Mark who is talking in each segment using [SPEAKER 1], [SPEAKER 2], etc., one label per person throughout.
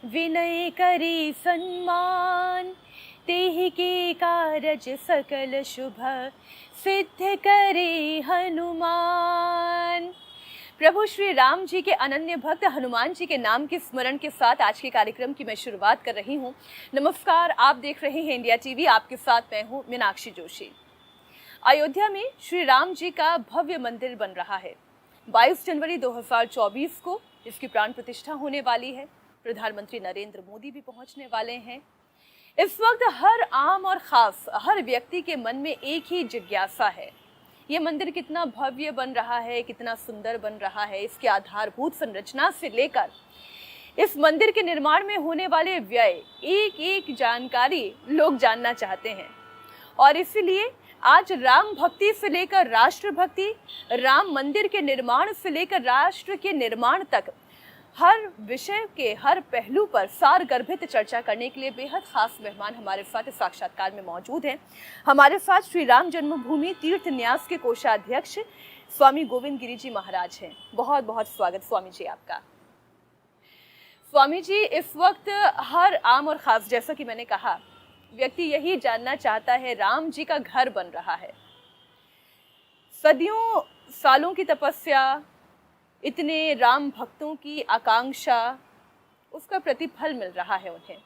[SPEAKER 1] विनय करी सम्मान, तेहि के कारज सकल शुभ, सिद्ध करे हनुमान। प्रभु श्री राम जी के अनन्य भक्त हनुमान जी के नाम के स्मरण के साथ आज के कार्यक्रम की मैं शुरुआत कर रही हूँ। नमस्कार, आप देख रहे हैं इंडिया टीवी। आपके साथ मैं हूँ मीनाक्षी जोशी। अयोध्या में श्री राम जी का भव्य मंदिर बन रहा है। 22 जनवरी 2024 को इसकी प्राण प्रतिष्ठा होने वाली है। प्रधानमंत्री नरेंद्र मोदी भी पहुंचने वाले हैं। इस वक्त हर आम और खास हर व्यक्ति के मन में एक ही जिज्ञासा है, ये मंदिर कितना भव्य बन रहा है, कितना सुंदर बन रहा है। इसके आधारभूत संरचना से लेकर इस मंदिर के निर्माण में होने वाले व्यय, एक एक जानकारी लोग जानना चाहते हैं। और इसीलिए आज राम भक्ति से लेकर राष्ट्र भक्ति, राम मंदिर के निर्माण से लेकर राष्ट्र के निर्माण तक हर विषय के हर पहलू पर सारगर्भित चर्चा करने के लिए बेहद खास मेहमान हमारे साथ इस साक्षात्कार में मौजूद हैं। हमारे साथ श्री राम जन्मभूमि तीर्थ न्यास के कोषाध्यक्ष स्वामी गोविंद गिरी जी महाराज हैं। बहुत बहुत स्वागत स्वामी जी आपका। स्वामी जी, इस वक्त हर आम और खास, जैसा कि मैंने कहा, व्यक्ति यही जानना चाहता है, राम जी का घर बन रहा है। सदियों सालों की तपस्या, इतने राम भक्तों की आकांक्षा, उसका प्रतिफल मिल रहा है उन्हें।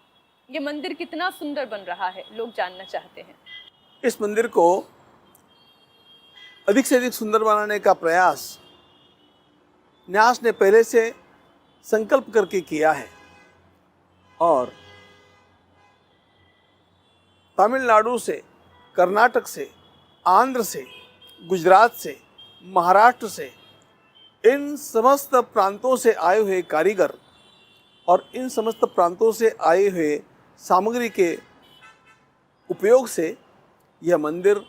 [SPEAKER 1] ये मंदिर कितना सुंदर बन रहा है, लोग जानना चाहते हैं।
[SPEAKER 2] इस मंदिर को अधिक से अधिक सुंदर बनाने का प्रयास न्यास ने पहले से संकल्प करके किया है और तमिलनाडु से, कर्नाटक से, आंध्र से, गुजरात से, महाराष्ट्र से, इन समस्त प्रांतों से आए हुए कारीगर और इन समस्त प्रांतों से आए हुए सामग्री के उपयोग से यह मंदिर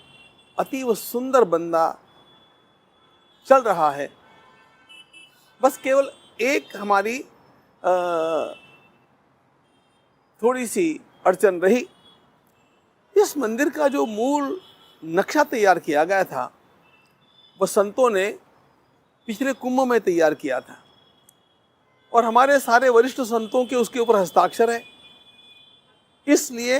[SPEAKER 2] अतीव सुंदर बनना चल रहा है। बस केवल एक हमारी थोड़ी सी अड़चन रही। इस मंदिर का जो मूल नक्शा तैयार किया गया था वह संतों ने पिछले कुंभ में तैयार किया था और हमारे सारे वरिष्ठ संतों के उसके ऊपर हस्ताक्षर है। इसलिए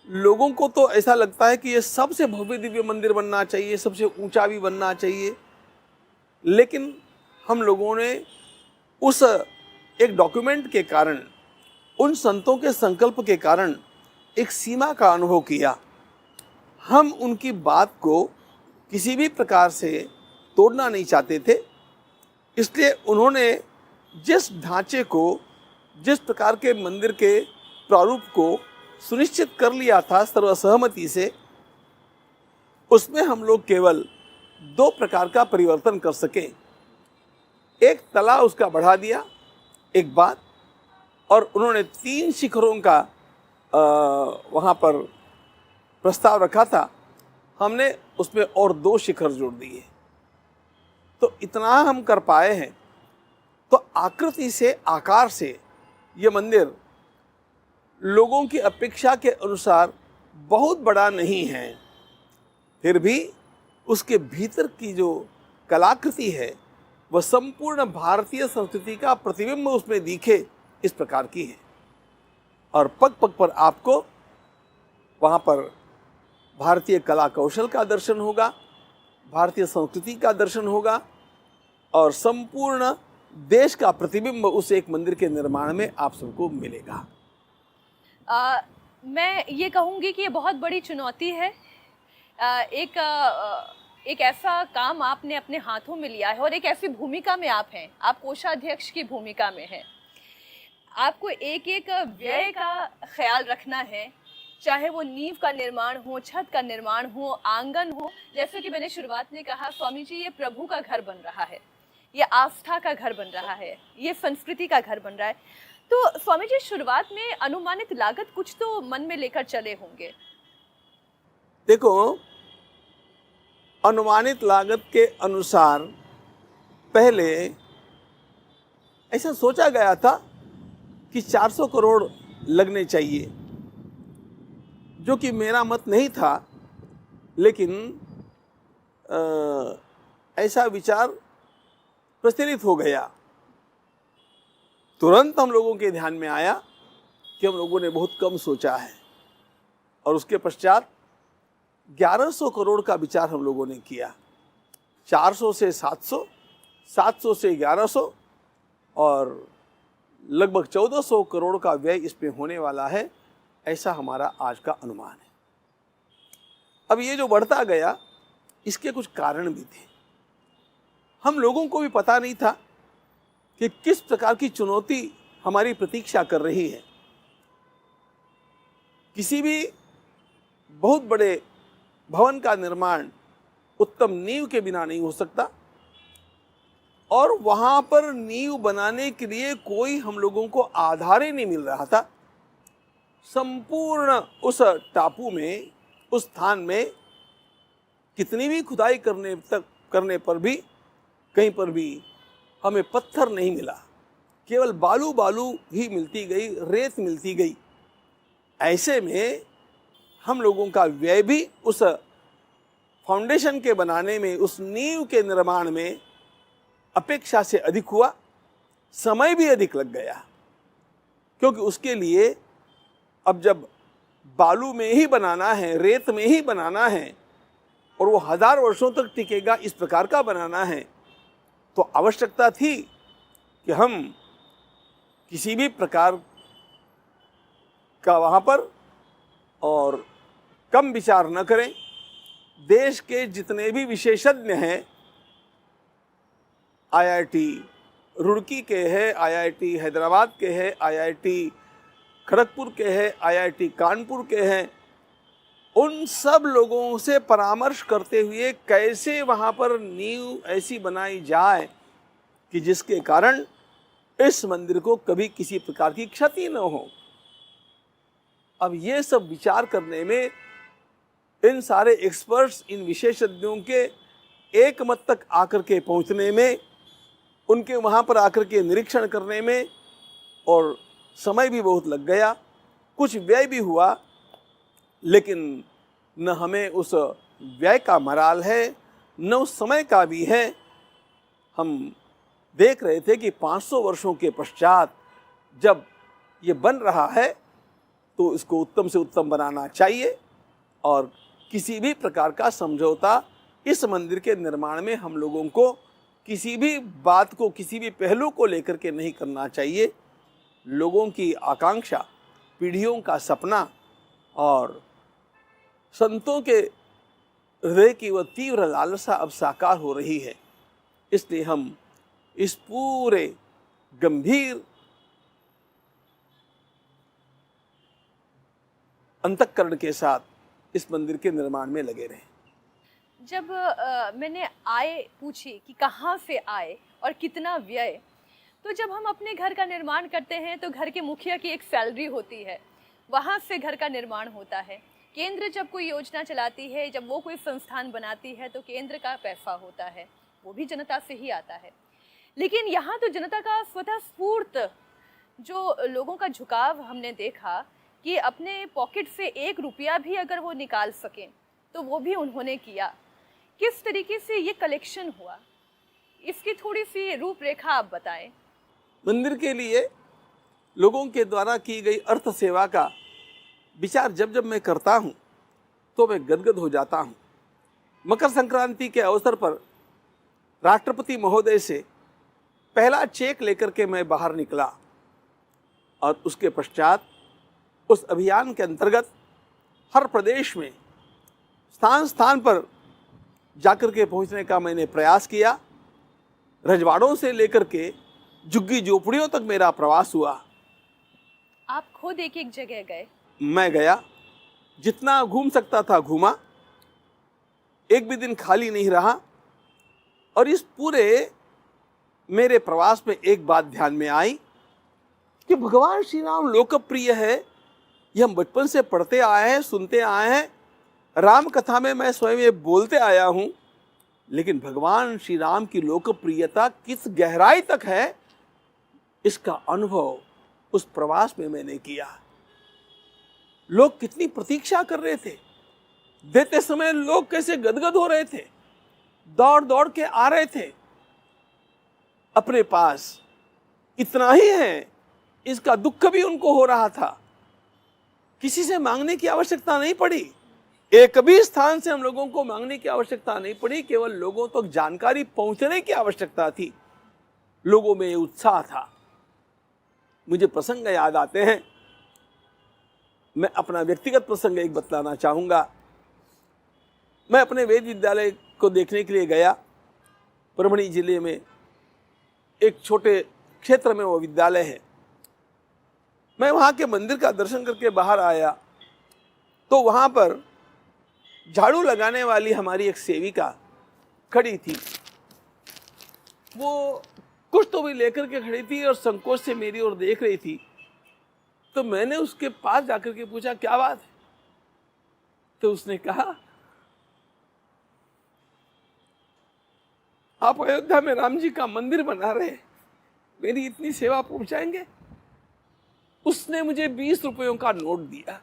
[SPEAKER 2] लोगों को तो ऐसा लगता है कि ये सबसे भव्य दिव्य मंदिर बनना चाहिए, सबसे ऊंचा भी बनना चाहिए। लेकिन हम लोगों ने उस एक डॉक्यूमेंट के कारण, उन संतों के संकल्प के कारण एक सीमा का अनुभव किया। हम उनकी बात को किसी भी प्रकार से तोड़ना नहीं चाहते थे। इसलिए उन्होंने जिस ढांचे को, जिस प्रकार के मंदिर के प्रारूप को सुनिश्चित कर लिया था सर्वसहमति से, उसमें हम लोग केवल 2 प्रकार का परिवर्तन कर सके। एक तला उसका बढ़ा दिया, एक बात, और उन्होंने 3 शिखरों का वहाँ पर प्रस्ताव रखा था। हमने उसमें और 2 शिखर जोड़ दिए। तो इतना हम कर पाए हैं। तो आकृति से, आकार से ये मंदिर लोगों की अपेक्षा के अनुसार बहुत बड़ा नहीं है, फिर भी उसके भीतर की जो कलाकृति है वह संपूर्ण भारतीय संस्कृति का प्रतिबिंब उसमें दिखे, इस प्रकार की है। और पग पग पर आपको वहाँ पर भारतीय कला कौशल का दर्शन होगा, भारतीय संस्कृति का दर्शन होगा और संपूर्ण देश का प्रतिबिंब उस एक मंदिर के निर्माण में आप सबको मिलेगा।
[SPEAKER 1] मैं ये कहूँगी कि ये बहुत बड़ी चुनौती है। एक ऐसा काम आपने अपने हाथों में लिया है और एक ऐसी भूमिका में आप हैं, आप कोषाध्यक्ष की भूमिका में हैं। आपको एक एक व्यय का ख्याल रखना है, चाहे वो नींव का निर्माण हो, छत का निर्माण हो, आंगन हो। जैसे कि मैंने शुरुआत में कहा, स्वामी जी, ये प्रभु का घर बन रहा है, ये आस्था का घर बन रहा है, ये संस्कृति का घर बन रहा है। तो स्वामी जी, शुरुआत में अनुमानित लागत कुछ तो मन में लेकर चले होंगे।
[SPEAKER 2] देखो, अनुमानित लागत के अनुसार पहले ऐसा सोचा गया था कि 400 करोड़ लगने चाहिए, जो कि मेरा मत नहीं था, लेकिन ऐसा विचार प्रचलित हो गया। तुरंत हम लोगों के ध्यान में आया कि हम लोगों ने बहुत कम सोचा है, और उसके पश्चात 1100 करोड़ का विचार हम लोगों ने किया। 400 से 700, 700 से 1100 और लगभग 1400 करोड़ का व्यय इसमें होने वाला है, ऐसा हमारा आज का अनुमान है। अब ये जो बढ़ता गया, इसके कुछ कारण भी थे। हम लोगों को भी पता नहीं था कि किस प्रकार की चुनौती हमारी प्रतीक्षा कर रही है। किसी भी बहुत बड़े भवन का निर्माण उत्तम नींव के बिना नहीं हो सकता, और वहां पर नींव बनाने के लिए कोई हम लोगों को आधार ही नहीं मिल रहा था। संपूर्ण उस टापू में, उस स्थान में कितनी भी खुदाई करने पर भी कहीं पर भी हमें पत्थर नहीं मिला, केवल बालू बालू ही मिलती गई, रेत मिलती गई। ऐसे में हम लोगों का व्यय भी उस फाउंडेशन के बनाने में, उस नींव के निर्माण में अपेक्षा से अधिक हुआ, समय भी अधिक लग गया। क्योंकि उसके लिए अब जब बालू में ही बनाना है, रेत में ही बनाना है, और वो 1000 वर्षों तक टिकेगा, इस प्रकार का बनाना है, तो आवश्यकता थी कि हम किसी भी प्रकार का वहाँ पर और कम विचार न करें। देश के जितने भी विशेषज्ञ हैं, आईआईटी रुड़की के हैं, आईआईटी हैदराबाद के हैं, आईआईटी खड़गपुर के हैं, आईआईटी कानपुर के हैं, उन सब लोगों से परामर्श करते हुए कैसे वहाँ पर नींव ऐसी बनाई जाए कि जिसके कारण इस मंदिर को कभी किसी प्रकार की क्षति न हो। अब ये सब विचार करने में, इन सारे एक्सपर्ट्स, इन विशेषज्ञों के एक मत तक आकर के पहुँचने में, उनके वहाँ पर आकर के निरीक्षण करने में, और समय भी बहुत लग गया, कुछ व्यय भी हुआ, लेकिन न हमें उस व्यय का मराल है, न उस समय का भी है। हम देख रहे थे कि 500 वर्षों के पश्चात जब ये बन रहा है, तो इसको उत्तम से उत्तम बनाना चाहिए, और किसी भी प्रकार का समझौता इस मंदिर के निर्माण में हम लोगों को किसी भी बात को, किसी भी पहलू को लेकर के नहीं करना चाहिए। लोगों की आकांक्षा, पीढ़ियों का सपना और संतों के हृदय की वह तीव्र लालसा अब साकार हो रही है। इसलिए हम इस पूरे गंभीर अंतःकरण के साथ इस मंदिर के निर्माण में लगे रहे।
[SPEAKER 1] जब मैंने आय पूछी कि कहाँ से आए और कितना व्यय, तो जब हम अपने घर का निर्माण करते हैं तो घर के मुखिया की एक सैलरी होती है, वहाँ से घर का निर्माण होता है। केंद्र जब कोई योजना चलाती है, जब वो कोई संस्थान बनाती है, तो केंद्र का पैसा होता है, वो भी जनता से ही आता है। लेकिन यहाँ तो जनता का स्वतः स्फूर्त जो लोगों का झुकाव हमने देखा कि अपने पॉकेट से 1 रुपया भी अगर वो निकाल सकें तो वो भी उन्होंने किया। किस तरीके से ये कलेक्शन हुआ, इसकी थोड़ी सी रूपरेखा आप बताएं।
[SPEAKER 2] मंदिर के लिए लोगों के द्वारा की गई अर्थ सेवा का विचार जब जब मैं करता हूँ तो मैं गदगद हो जाता हूँ। मकर संक्रांति के अवसर पर राष्ट्रपति महोदय से पहला चेक लेकर के मैं बाहर निकला, और उसके पश्चात उस अभियान के अंतर्गत हर प्रदेश में स्थान स्थान पर जाकर के पहुंचने का मैंने प्रयास किया। रजवाड़ों से लेकर के झुग्गी झोपड़ियों तक मेरा प्रवास हुआ।
[SPEAKER 1] आप खुद एक जगह गए?
[SPEAKER 2] मैं गया, जितना घूम सकता था घूमा, एक भी दिन खाली नहीं रहा। और इस पूरे मेरे प्रवास में एक बात ध्यान में आई कि भगवान श्री राम लोकप्रिय है, ये हम बचपन से पढ़ते आए हैं, सुनते आए हैं, राम कथा में मैं स्वयं ये बोलते आया हूँ, लेकिन भगवान श्री राम की लोकप्रियता किस गहराई तक है, इसका अनुभव उस प्रवास में मैंने किया। लोग कितनी प्रतीक्षा कर रहे थे, देते समय लोग कैसे गदगद हो रहे थे, दौड़ दौड़ के आ रहे थे। अपने पास इतना ही है इसका दुख भी उनको हो रहा था। किसी से मांगने की आवश्यकता नहीं पड़ी, एक भी स्थान से हम लोगों को मांगने की आवश्यकता नहीं पड़ी, केवल लोगों तक जानकारी पहुंचने की आवश्यकता थी। लोगों में उत्साह था। मुझे प्रसंग याद आते हैं। मैं अपना व्यक्तिगत प्रसंग एक बतलाना चाहूंगा। मैं अपने वेद विद्यालय को देखने के लिए गया। परभणी जिले में एक छोटे क्षेत्र में वो विद्यालय है। मैं वहां के मंदिर का दर्शन करके बाहर आया तो वहां पर झाड़ू लगाने वाली हमारी एक सेविका खड़ी थी। वो कुछ तो भी लेकर के खड़ी थी और संकोच से मेरी ओर देख रही थी। तो मैंने उसके पास जाकर के पूछा, क्या बात है? तो उसने कहा, आप अयोध्या में राम जी का मंदिर बना रहे, मेरी इतनी सेवा पहुंचाएंगे? उसने मुझे 20 रुपयों का नोट दिया।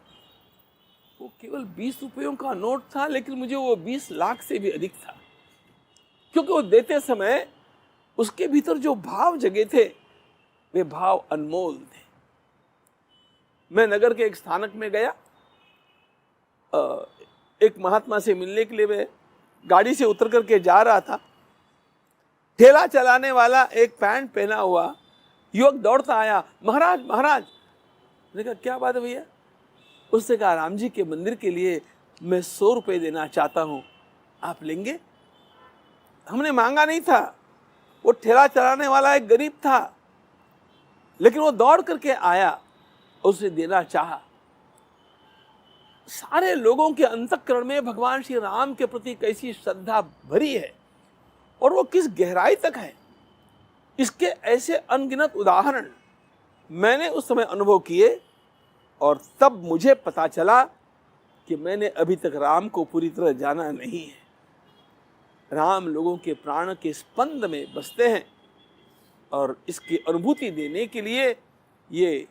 [SPEAKER 2] वो केवल 20 रुपयों का नोट था, लेकिन मुझे वो 20 लाख से भी अधिक था, क्योंकि वो देते समय उसके भीतर जो भाव जगे थे वे भाव अनमोल थे। मैं नगर के एक स्थानक में गया। एक महात्मा से मिलने के लिए मैं गाड़ी से उतर करके जा रहा था। ठेला चलाने वाला एक पैंट पहना हुआ युवक दौड़ता आया, महाराज महाराज। मैंने कहा, क्या बात है भैया? उसने कहा, राम जी के मंदिर के लिए मैं 100 रुपये देना चाहता हूं, आप लेंगे? हमने मांगा नहीं था। वो ठेला चलाने वाला एक गरीब था, लेकिन वो दौड़ करके आया, उसने देना चाहा। सारे लोगों के अंतःकरण में भगवान श्री राम के प्रति कैसी श्रद्धा भरी है और वो किस गहराई तक है, इसके ऐसे अनगिनत उदाहरण मैंने उस समय अनुभव किए। और तब मुझे पता चला कि मैंने अभी तक राम को पूरी तरह जाना नहीं है। राम लोगों के प्राण के स्पंद में बसते हैं और इसकी अनुभूति देने के लिए ये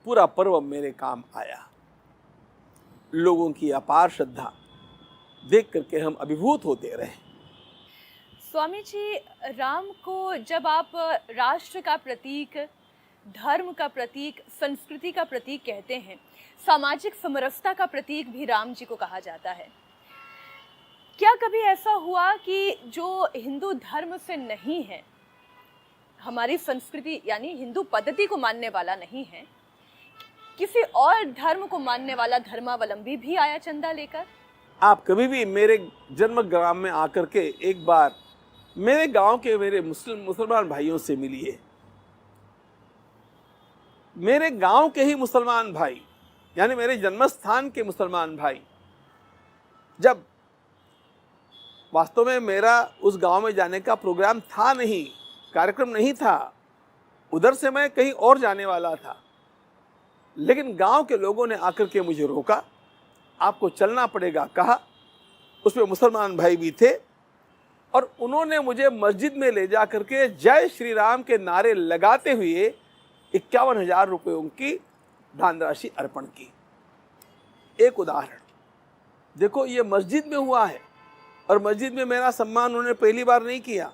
[SPEAKER 2] पूरा पर्व मेरे काम आया। लोगों की अपार श्रद्धा देख करके हम अभिभूत होते रहे।
[SPEAKER 1] स्वामी जी, राम को जब आप राष्ट्र का प्रतीक, धर्म का प्रतीक, संस्कृति का प्रतीक कहते हैं, सामाजिक समरसता का प्रतीक भी राम जी को कहा जाता है। क्या कभी ऐसा हुआ कि जो हिंदू धर्म से नहीं है, हमारी संस्कृति यानी हिंदू पद्धति को मानने वाला नहीं है, किसी और धर्म को मानने वाला धर्मावलंबी भी आया चंदा लेकर?
[SPEAKER 2] आप कभी भी मेरे जन्म ग्राम में आकर के एक बार मेरे गांव के मेरे मुसलमान भाइयों से मिलिए। मेरे गांव के ही मुसलमान भाई, यानी मेरे जन्मस्थान के मुसलमान भाई, जब वास्तव में मेरा उस गांव में जाने का प्रोग्राम था नहीं, कार्यक्रम नहीं था, उधर से मैं कहीं और जाने वाला था, लेकिन गांव के लोगों ने आकर के मुझे रोका, आपको चलना पड़ेगा कहा। उसमें मुसलमान भाई भी थे और उन्होंने मुझे मस्जिद में ले जा करके जय श्री राम के नारे लगाते हुए 51,000 रुपयों की दान राशि अर्पण की। एक उदाहरण देखो, ये मस्जिद में हुआ है और मस्जिद में मेरा सम्मान उन्होंने पहली बार नहीं किया।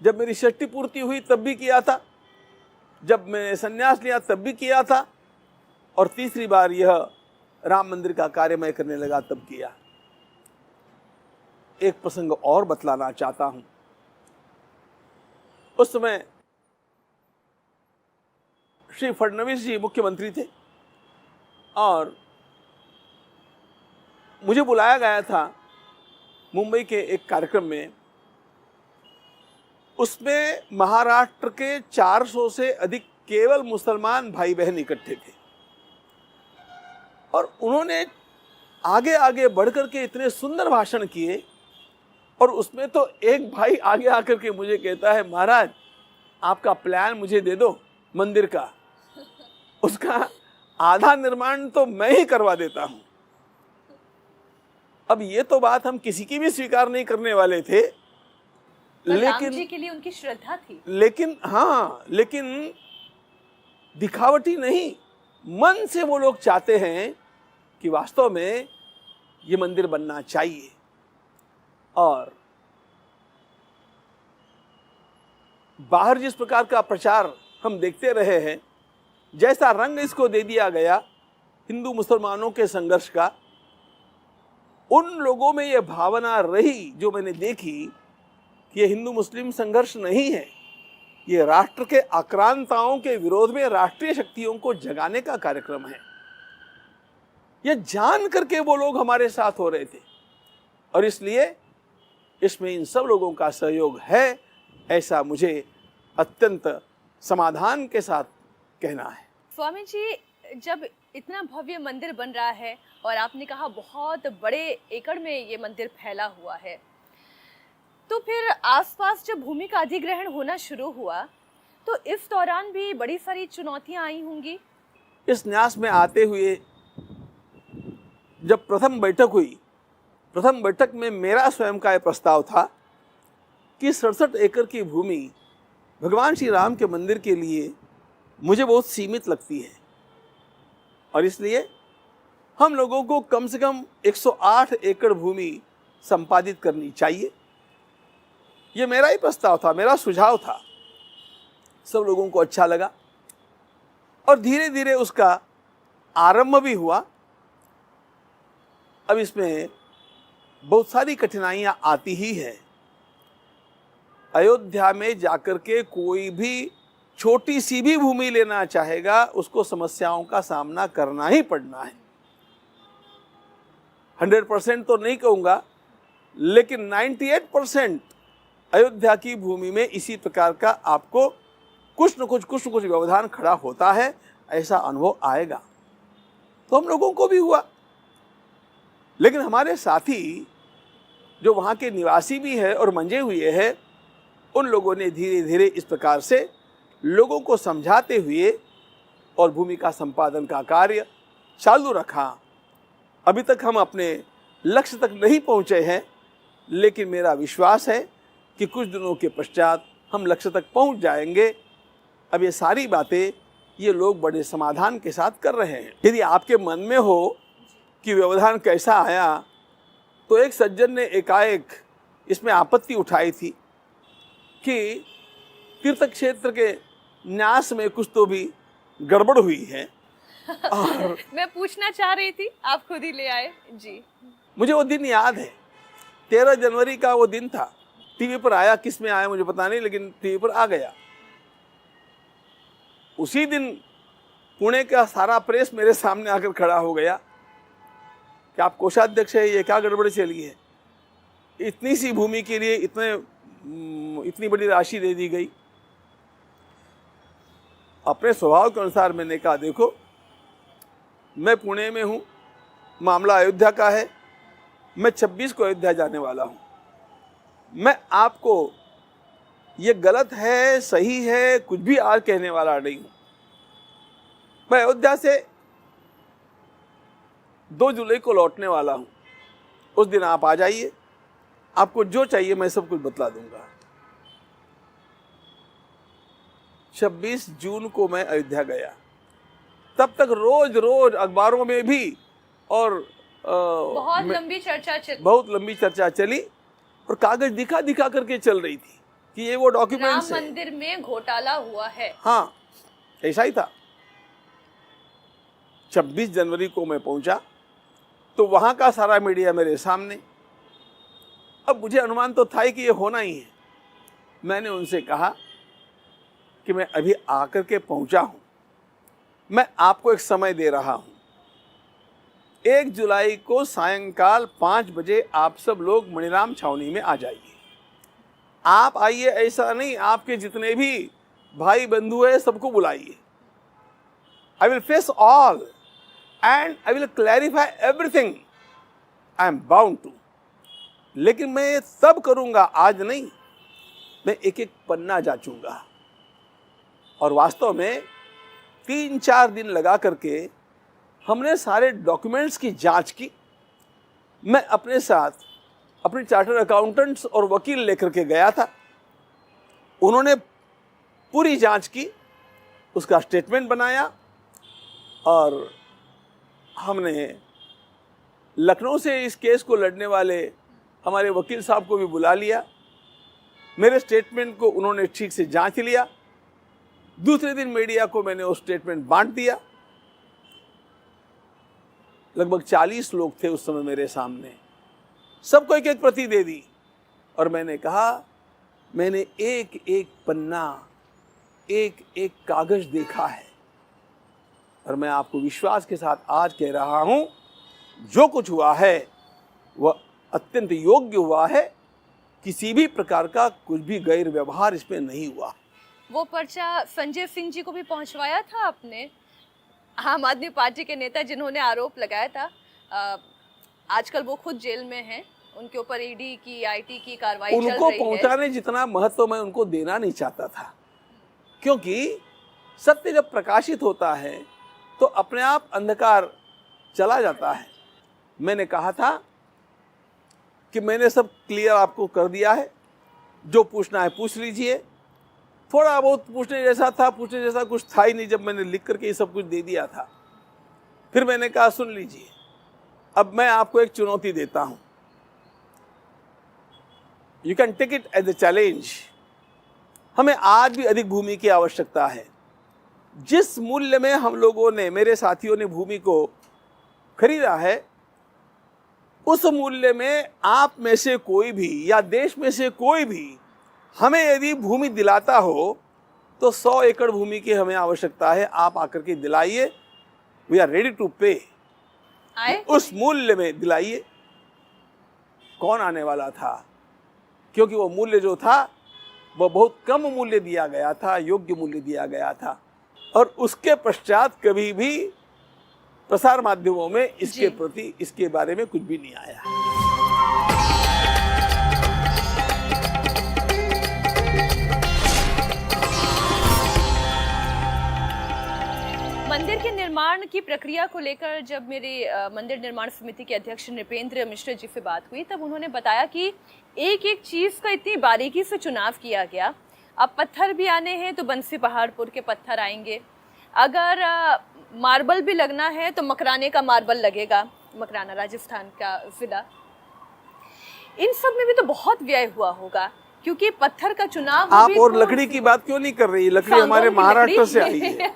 [SPEAKER 2] जब मेरी षष्ठी पूर्ति हुई तब भी किया था, जब मैंने संन्यास लिया तब भी किया था, और तीसरी बार यह राम मंदिर का कार्य मैं करने लगा तब किया। एक प्रसंग और बतलाना चाहता हूं। उस समय श्री फडणवीस जी मुख्यमंत्री थे और मुझे बुलाया गया था मुंबई के एक कार्यक्रम में। उसमें महाराष्ट्र के 400 से अधिक केवल मुसलमान भाई बहन इकट्ठे थे और उन्होंने आगे आगे बढ़कर के इतने सुंदर भाषण किए। और उसमें तो एक भाई आगे आकर के मुझे कहता है, महाराज आपका प्लान मुझे दे दो मंदिर का, उसका आधा निर्माण तो मैं ही करवा देता हूं। अब ये तो बात हम किसी की भी स्वीकार नहीं करने वाले थे, लेकिन
[SPEAKER 1] राम जी के लिए उनकी श्रद्धा थी।
[SPEAKER 2] लेकिन दिखावटी नहीं, मन से वो लोग चाहते हैं कि वास्तव में ये मंदिर बनना चाहिए। और बाहर जिस प्रकार का प्रचार हम देखते रहे हैं, जैसा रंग इसको दे दिया गया हिंदू मुसलमानों के संघर्ष का, उन लोगों में ये भावना रही जो मैंने देखी कि ये हिंदू मुस्लिम संघर्ष नहीं है, ये राष्ट्र के आक्रांताओं के विरोध में राष्ट्रीय शक्तियों को जगाने का कार्यक्रम है। ये जान करके वो लोग हमारे साथ हो रहे थे और इसलिए इसमें इन सब लोगों का सहयोग है, ऐसा मुझे अत्यंत समाधान के साथ कहना है।
[SPEAKER 1] स्वामी जी, जब इतना भव्य मंदिर बन रहा है और आपने कहा बहुत बड़े एकड़ में ये मंदिर फैला हुआ है, तो फिर आसपास जब भूमि का अधिग्रहण होना शुरू हुआ तो इस दौरान भी बड़ी सारी चुनौतियां आई होंगी।
[SPEAKER 2] इस न्यास में आते हुए जब प्रथम बैठक हुई, प्रथम बैठक में मेरा स्वयं का यह प्रस्ताव था कि 67 एकड़ की भूमि भगवान श्री राम के मंदिर के लिए मुझे बहुत सीमित लगती है और इसलिए हम लोगों को कम से कम 108 एकड़ भूमि संपादित करनी चाहिए। ये मेरा ही प्रस्ताव था, मेरा सुझाव था। सब लोगों को अच्छा लगा और धीरे धीरे उसका आरंभ भी हुआ। अब इसमें बहुत सारी कठिनाइयां आती ही है। अयोध्या में जाकर के कोई भी छोटी सी भी भूमि लेना चाहेगा, उसको समस्याओं का सामना करना ही पड़ना है। 100% तो नहीं कहूँगा, लेकिन 98% अयोध्या की भूमि में इसी प्रकार का आपको कुछ न कुछ व्यवधान खड़ा होता है, ऐसा अनुभव आएगा। तो हम लोगों को भी हुआ, लेकिन हमारे साथी जो वहाँ के निवासी भी है और मंजे हुए हैं, उन लोगों ने धीरे धीरे इस प्रकार से लोगों को समझाते हुए और भूमि का संपादन का कार्य चालू रखा। अभी तक हम अपने लक्ष्य तक नहीं पहुँचे हैं, लेकिन मेरा विश्वास है कि कुछ दिनों के पश्चात हम लक्ष्य तक पहुँच जाएंगे। अब ये सारी बातें ये लोग बड़े समाधान के साथ कर रहे हैं। यदि आपके मन में हो कि व्यवधान कैसा आया, तो एक सज्जन ने एकाएक इसमें आपत्ति उठाई थी कि तीर्थ क्षेत्र के न्यास में कुछ तो भी गड़बड़ हुई है। और
[SPEAKER 1] मैं पूछना चाह रही थी, आप खुद ही ले आए जी।
[SPEAKER 2] मुझे वो दिन याद है, 13 जनवरी का वो दिन था। टीवी पर आया, किस में आया मुझे पता नहीं, लेकिन टीवी पर आ गया। उसी दिन पुणे का सारा प्रेस मेरे सामने आकर खड़ा हो गया कि आप कोषाध्यक्ष है, ये क्या गड़बड़ चली है, इतनी सी भूमि के लिए इतनी बड़ी राशि दे दी गई। अपने स्वभाव के अनुसार मैंने कहा, देखो मैं पुणे में हूँ, मामला अयोध्या का है, मैं 26 को अयोध्या जाने वाला हूँ। मैं आपको ये गलत है सही है कुछ भी आज कहने वाला नहीं हूँ। मैं अयोध्या से 2 जुलाई को लौटने वाला हूँ। उस दिन आप आ जाइए, आपको जो चाहिए मैं सब कुछ बतला दूंगा। 26 जून को मैं अयोध्या गया। तब तक रोज रोज अखबारों में भी और
[SPEAKER 1] बहुत
[SPEAKER 2] लंबी चर्चा चली और कागज दिखा दिखा करके चल रही थी कि ये वो डॉक्यूमेंट्स
[SPEAKER 1] राम मंदिर में घोटाला हुआ है।
[SPEAKER 2] हाँ, ऐसा ही था। 26 जनवरी को मैं पहुंचा तो वहां का सारा मीडिया मेरे सामने। अब मुझे अनुमान तो था ही कि ये होना ही है। मैंने उनसे कहा कि मैं अभी आकर के पहुंचा हूं, मैं आपको एक समय दे रहा हूं। 1 जुलाई को सायंकाल 5 बजे आप सब लोग मणिराम छावनी में आ जाइए। आप आइए ऐसा नहीं, आपके जितने भी भाई बंधु है सबको बुलाइए। I will face all and I will clarify everything. I am bound to. लेकिन मैं ये सब करूंगा, आज नहीं, मैं एक एक पन्ना जांचूंगा। और वास्तव में 3-4 दिन लगा करके हमने सारे डॉक्यूमेंट्स की जांच की। मैं अपने साथ अपने चार्टर्ड अकाउंटेंट्स और वकील लेकर के गया था। उन्होंने पूरी जांच की, उसका स्टेटमेंट बनाया और हमने लखनऊ से इस केस को लड़ने वाले हमारे वकील साहब को भी बुला लिया। मेरे स्टेटमेंट को उन्होंने ठीक से जांच लिया दूसरे दिन मीडिया को मैंने वो स्टेटमेंट बांट दिया। लगभग 40 लोग थे उस समय मेरे सामने, सबको एक एक प्रति दे दी और मैंने कहा मैंने एक एक पन्ना, एक एक कागज देखा है और मैं आपको विश्वास के साथ आज कह रहा हूं, जो कुछ हुआ है वह अत्यंत योग्य हुआ है। किसी भी प्रकार का कुछ भी गैर व्यवहार इसमें नहीं हुआ।
[SPEAKER 1] वो पर्चा संजय सिंह जी को भी पहुंचवाया था आपने, आम आदमी पार्टी के नेता जिन्होंने आरोप लगाया था। आजकल वो खुद जेल में हैं, उनके ऊपर ईडी की, आईटी की कार्रवाई चल रही है।
[SPEAKER 2] उनको पहुंचाने जितना महत्व मैं उनको देना नहीं चाहता था, क्योंकि सत्य जब प्रकाशित होता है तो अपने आप अंधकार चला जाता है। मैंने कहा था कि मैंने सब क्लियर आपको कर दिया है, जो पूछना है पूछ लीजिए। थोड़ा बहुत पूछने जैसा था, पूछने जैसा कुछ था ही नहीं जब मैंने लिख करके ये सब कुछ दे दिया था। फिर मैंने कहा सुन लीजिए, अब मैं आपको एक चुनौती देता हूं, you can take it as a challenge. हमें आज भी अधिक भूमि की आवश्यकता है। जिस मूल्य में हम लोगों ने, मेरे साथियों ने भूमि को खरीदा है, उस मूल्य में आप में से कोई भी या देश में से कोई भी हमें यदि भूमि दिलाता हो तो 100 एकड़ भूमि की हमें आवश्यकता है। आप आकर के दिलाइए, वी आर रेडी टू पे। उस मूल्य में दिलाइए। कौन आने वाला था? क्योंकि वो मूल्य जो था वह बहुत कम मूल्य दिया गया था, योग्य मूल्य दिया गया था। और उसके पश्चात कभी भी प्रसार माध्यमों में इसके प्रति, इसके बारे में कुछ भी नहीं आया।
[SPEAKER 1] मंदिर के निर्माण की प्रक्रिया को लेकर जब मेरे मंदिर निर्माण समिति के अध्यक्ष नृपेंद्र मिश्र जी से बात हुई, तब उन्होंने बताया कि एक एक चीज का इतनी बारीकी से चुनाव किया गया। अब पत्थर भी आने हैं तो बंसी पहाड़पुर के पत्थर आएंगे, अगर मार्बल भी लगना है तो मकराने का मार्बल लगेगा, मकराना राजस्थान का जिला। इन सब में भी तो बहुत व्यय हुआ होगा, क्योंकि पत्थर का चुनाव
[SPEAKER 2] आप और लकड़ी की बात क्यों नहीं कर रही? लकड़ी हमारे महाराष्ट्र से आई है।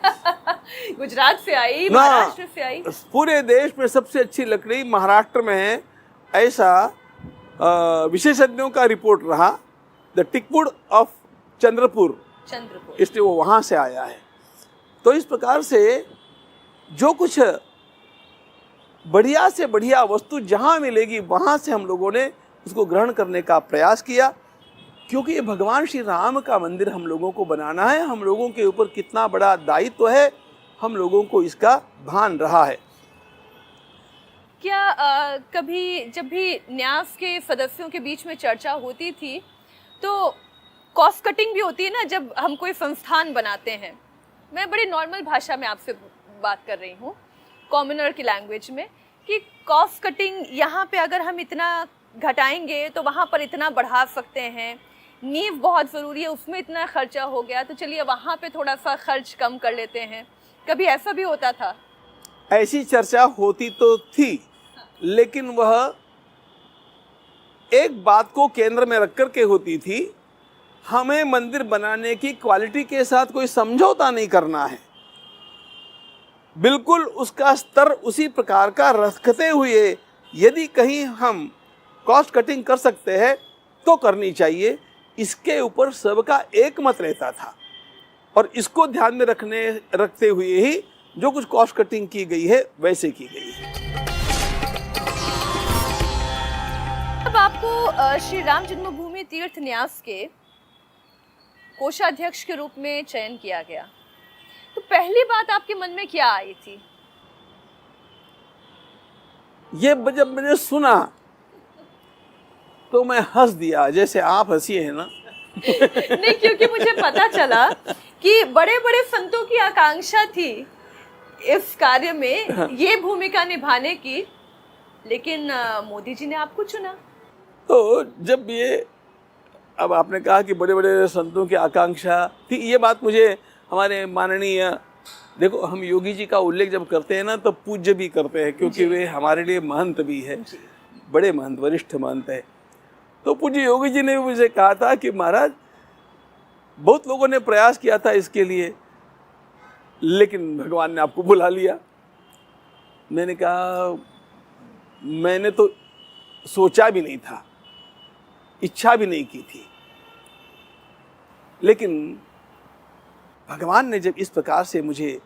[SPEAKER 1] गुजरात से आई, महाराष्ट्र से आई।
[SPEAKER 2] पूरे देश में सबसे अच्छी लकड़ी महाराष्ट्र में है, ऐसा विशेषज्ञों का रिपोर्ट रहा। द टिकवुड ऑफ चंद्रपुर, इसलिए वो वहां से आया है। तो इस प्रकार से जो कुछ बढ़िया से बढ़िया वस्तु जहां मिलेगी वहां से हम लोगों ने उसको ग्रहण करने का प्रयास किया, क्योंकि ये भगवान श्री राम का मंदिर हम लोगों को बनाना है। हम लोगों के ऊपर कितना बड़ा दायित्व है, हम लोगों को इसका भान रहा है।
[SPEAKER 1] क्या कभी जब भी न्यास के सदस्यों के बीच में चर्चा होती थी तो कॉस्ट कटिंग भी होती है ना, जब हम कोई संस्थान बनाते हैं? मैं बड़ी नॉर्मल भाषा में आपसे बात कर रही हूँ, कॉमनर की लैंग्वेज में, कि कॉस्ट कटिंग यहाँ पे अगर हम इतना घटाएंगे तो वहाँ पर इतना बढ़ा सकते हैं, नींव बहुत ज़रूरी है, उसमें इतना खर्चा हो गया तो चलिए वहाँ पे थोड़ा सा खर्च कम कर लेते हैं। कभी ऐसा भी होता था?
[SPEAKER 2] ऐसी चर्चा होती तो थी, लेकिन वह एक बात को केंद्र में रख कर के होती थी, हमें मंदिर बनाने की क्वालिटी के साथ कोई समझौता नहीं करना है। बिल्कुल उसका स्तर उसी प्रकार का रखते हुए यदि कहीं हम कॉस्ट कटिंग कर सकते हैं तो करनी चाहिए। इसके ऊपर सबका एक मत रहता था और इसको ध्यान में रखते हुए ही जो कुछ कॉस्ट कटिंग की गई है वैसे की गई है।
[SPEAKER 1] अब आपको श्री राम जन्मभूमि तीर्थ न्यास के कोषाध्यक्ष के रूप में चयन किया गया, तो पहली बात आपके मन में क्या आई थी?
[SPEAKER 2] ये जब मैंने सुना तो मैं हंस दिया, जैसे आप हंसी है ना।
[SPEAKER 1] नहीं, क्योंकि मुझे पता चला कि बड़े बड़े संतों की आकांक्षा थी इस कार्य में ये भूमिका निभाने की, लेकिन मोदी जी ने आपको चुना।
[SPEAKER 2] तो जब ये, अब आपने कहा कि बड़े बड़े संतों की आकांक्षा थी, ये बात मुझे हमारे माननीय, देखो हम योगी जी का उल्लेख जब करते हैं ना तो पूज्य भी करते हैं, क्योंकि वे हमारे लिए महंत भी है, बड़े महंत, वरिष्ठ महंत है। तो पूज्य योगी जी ने मुझे कहा था कि महाराज बहुत लोगों ने प्रयास किया था इसके लिए, लेकिन भगवान ने आपको बुला लिया। मैंने कहा मैंने तो सोचा भी नहीं था, इच्छा भी नहीं की थी, लेकिन भगवान ने जब इस प्रकार से मुझे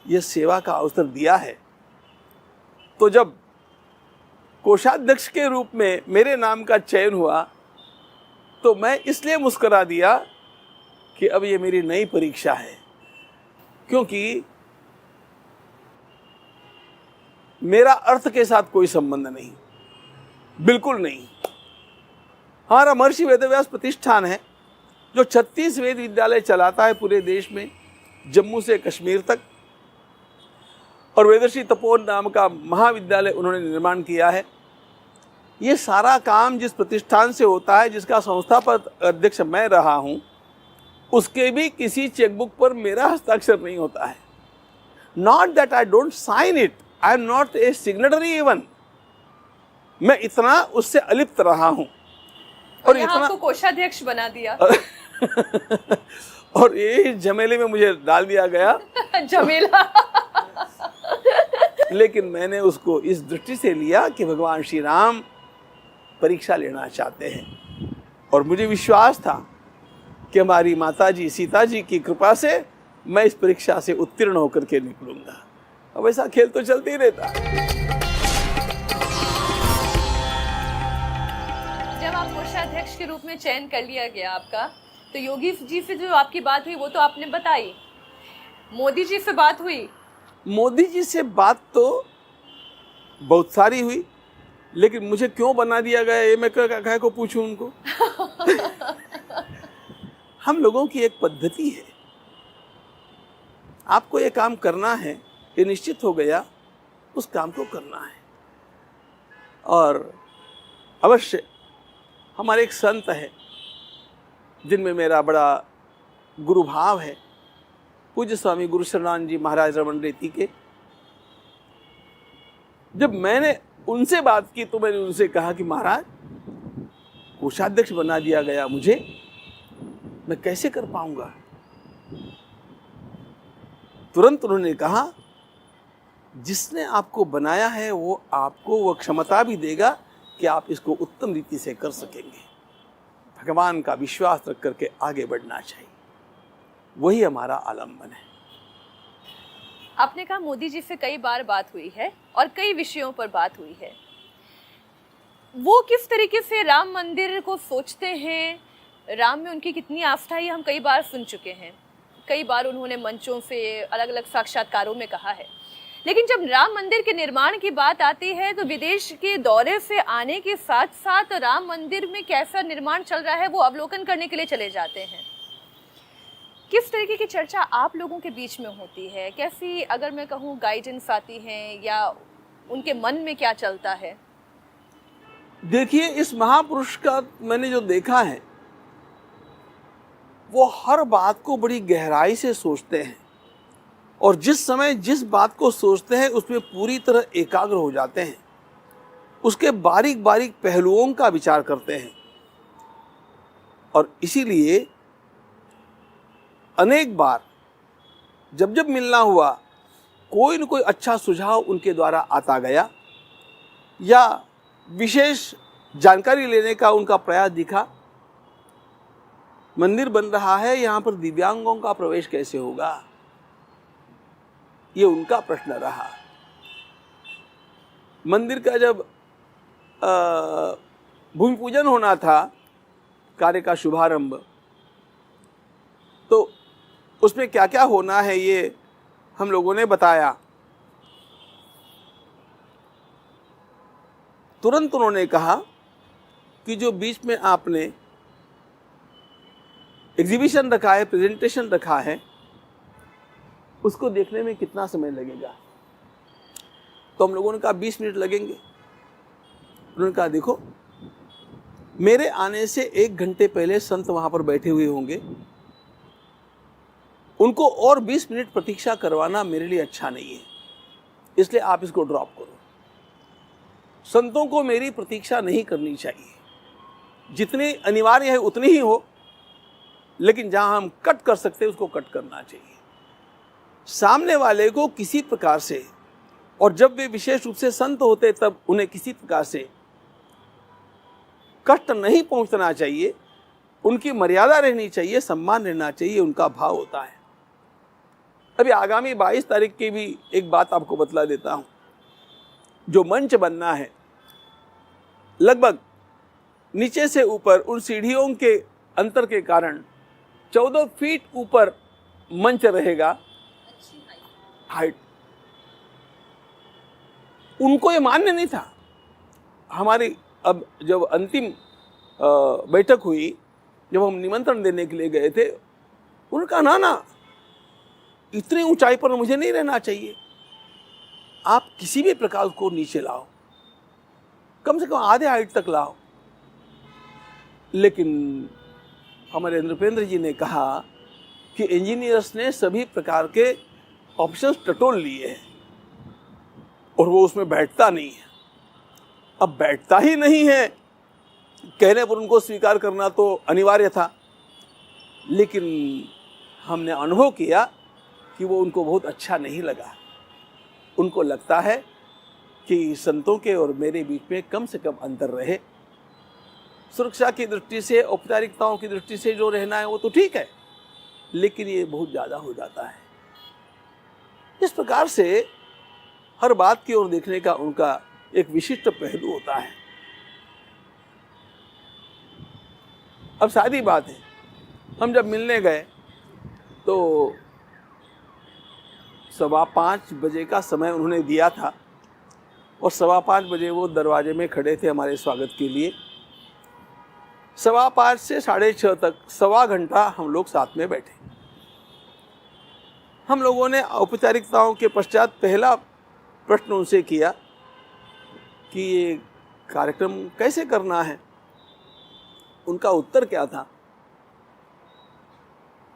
[SPEAKER 2] यह सेवा का अवसर दिया है, तो जब कोषाध्यक्ष के रूप में मेरे नाम का चयन हुआ तो मैं इसलिए मुस्कुरा दिया कि अब ये मेरी नई परीक्षा है, क्योंकि मेरा अर्थ के साथ कोई संबंध नहीं, बिल्कुल नहीं। हमारा महर्षि वेदव्यास प्रतिष्ठान है जो 36 वेद विद्यालय चलाता है पूरे देश में, जम्मू से कश्मीर तक, और वेदर्षि तपोवन नाम का महाविद्यालय उन्होंने निर्माण किया है। ये सारा काम जिस प्रतिष्ठान से होता है, जिसका संस्थापक अध्यक्ष मैं रहा हूं, उसके भी किसी चेकबुक पर मेरा हस्ताक्षर नहीं होता है। Not that I don't sign it, I am not a signatory even. मैं इतना उससे अलिप्त रहा हूं
[SPEAKER 1] और इतना आपको कोषाध्यक्ष बना दिया।
[SPEAKER 2] और ये झमेले में मुझे डाल दिया गया।
[SPEAKER 1] झमेला।
[SPEAKER 2] लेकिन मैंने उसको इस दृष्टि से लिया कि भगवान श्री राम परीक्षा लेना चाहते हैं, और मुझे विश्वास था कि हमारी माता जी सीता जी की कृपा से मैं इस परीक्षा से उत्तीर्ण होकर के निकलूंगा। अब ऐसा खेल तो चलते ही रहता।
[SPEAKER 1] जब आप कोषाध्यक्ष के रूप में चयन कर लिया गया आपका, तो योगी जी से जो आपकी बात हुई वो तो आपने बताई, मोदी जी से बात हुई?
[SPEAKER 2] मोदी जी से बात तो बहुत सारी हुई, लेकिन मुझे क्यों बना दिया गया ये मैं कह को पूछूं उनको। हम लोगों की एक पद्धति है, आपको ये काम करना है, ये निश्चित हो गया, उस काम को करना है। और अवश्य हमारे एक संत है जिनमें मेरा बड़ा गुरु भाव है, पूज्य स्वामी गुरु शरणानंद जी महाराज रमन रेती के। जब मैंने उनसे बात की तो मैंने उनसे कहा कि महाराज कोषाध्यक्ष बना दिया गया मुझे, मैं कैसे कर पाऊंगा? तुरंत उन्होंने कहा जिसने आपको बनाया है वो आपको वो क्षमता भी देगा कि आप इसको उत्तम रीति से कर सकेंगे। भगवान का विश्वास रख करके आगे बढ़ना चाहिए, वही हमारा आलम्बन है।
[SPEAKER 1] आपने कहा मोदी जी से कई बार बात हुई है और कई विषयों पर बात हुई है। वो किस तरीके से राम मंदिर को सोचते हैं, राम में उनकी कितनी आस्था है, ये हम कई बार सुन चुके हैं। कई बार उन्होंने मंचों से, अलग अलग साक्षात्कारों में कहा है। लेकिन जब राम मंदिर के निर्माण की बात आती है तो विदेश के दौरे से आने के साथ साथ राम मंदिर में कैसा निर्माण चल रहा है वो अवलोकन करने के लिए चले जाते हैं। किस तरीके की चर्चा आप लोगों के बीच में होती है? कैसी, अगर मैं कहूँ, गाइडेंस आती है, या उनके मन में क्या चलता है?
[SPEAKER 2] देखिए, इस महापुरुष का मैंने जो देखा है वो हर बात को बड़ी गहराई से सोचते हैं, और जिस समय जिस बात को सोचते हैं उसमें पूरी तरह एकाग्र हो जाते हैं, उसके बारीक बारीक पहलुओं का विचार करते हैं। और इसीलिए अनेक बार जब जब मिलना हुआ, कोई न कोई अच्छा सुझाव उनके द्वारा आता गया, या विशेष जानकारी लेने का उनका प्रयास दिखा। मंदिर बन रहा है, यहाँ पर दिव्यांगों का प्रवेश कैसे होगा, ये उनका प्रश्न रहा। मंदिर का जब भूमि पूजन होना था, कार्य का शुभारंभ, तो उसमें क्या क्या होना है ये हम लोगों ने बताया। तुरंत उन्होंने कहा कि जो बीच में आपने एग्जीबिशन रखा है, प्रेजेंटेशन रखा है, उसको देखने में कितना समय लगेगा? तो हम लोगों ने कहा 20 मिनट लगेंगे। उन्होंने कहा देखो, मेरे आने से 1 घंटे पहले संत वहां पर बैठे हुए होंगे, उनको और 20 मिनट प्रतीक्षा करवाना मेरे लिए अच्छा नहीं है, इसलिए आप इसको ड्रॉप करो। संतों को मेरी प्रतीक्षा नहीं करनी चाहिए, जितनी अनिवार्य है उतनी ही हो, लेकिन जहां हम कट कर सकते हैं उसको कट करना चाहिए। सामने वाले को किसी प्रकार से, और जब वे विशेष रूप से संत होते तब उन्हें किसी प्रकार से कष्ट नहीं पहुंचना चाहिए, उनकी मर्यादा रहनी चाहिए, सम्मान रहना चाहिए, उनका भाव होता है। अभी आगामी 22 तारीख की भी एक बात आपको बतला देता हूं। जो मंच बनना है, लगभग नीचे से ऊपर उन सीढ़ियों के अंतर के कारण 14 फीट ऊपर मंच रहेगा, हाइट। उनको ये मान्य नहीं था। हमारी अब जब अंतिम बैठक हुई, जब हम निमंत्रण देने के लिए गए थे, उन्होंने कहा ना इतनी ऊंचाई पर मुझे नहीं रहना चाहिए, आप किसी भी प्रकार को नीचे लाओ, कम से कम आधे हाइट तक लाओ। लेकिन हमारे इंद्रपेंद्र जी ने कहा कि इंजीनियर्स ने सभी प्रकार के ऑप्शंस टटोल लिए हैं और वो उसमें बैठता नहीं है। अब बैठता ही नहीं है, कहने पर उनको स्वीकार करना तो अनिवार्य था। लेकिन हमने अनुभव किया कि वो उनको बहुत अच्छा नहीं लगा। उनको लगता है कि संतों के और मेरे बीच में कम से कम अंतर रहे। सुरक्षा की दृष्टि से, औपचारिकताओं की दृष्टि से जो रहना है वो तो ठीक है, लेकिन ये बहुत ज़्यादा हो जाता है। इस प्रकार से हर बात की ओर देखने का उनका एक विशिष्ट पहलू होता है। अब सादी बात है, हम जब मिलने गए तो 5:15 बजे का समय उन्होंने दिया था और 5:15 बजे वो दरवाजे में खड़े थे हमारे स्वागत के लिए। 5:15 से 6:30 तक 1.25 घंटा हम लोग साथ में बैठे। हम लोगों ने औपचारिकताओं के पश्चात पहला प्रश्न उनसे किया कि ये कार्यक्रम कैसे करना है। उनका उत्तर क्या था?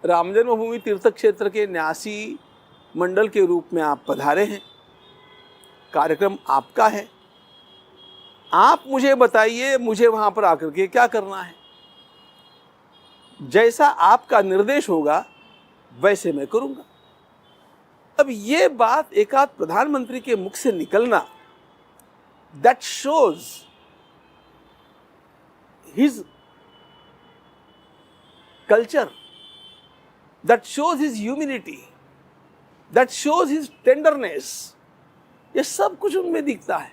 [SPEAKER 2] राम जन्मभूमि तीर्थ क्षेत्र के न्यासी मंडल के रूप में आप पधारे हैं, कार्यक्रम आपका है, आप मुझे बताइए मुझे वहां पर आकर के क्या करना है। जैसा आपका निर्देश होगा वैसे मैं करूंगा। अब ये बात एकाध प्रधानमंत्री के मुख से निकलना, that shows his culture, that shows his humility, that shows his tenderness. ये सब कुछ उनमें दिखता है।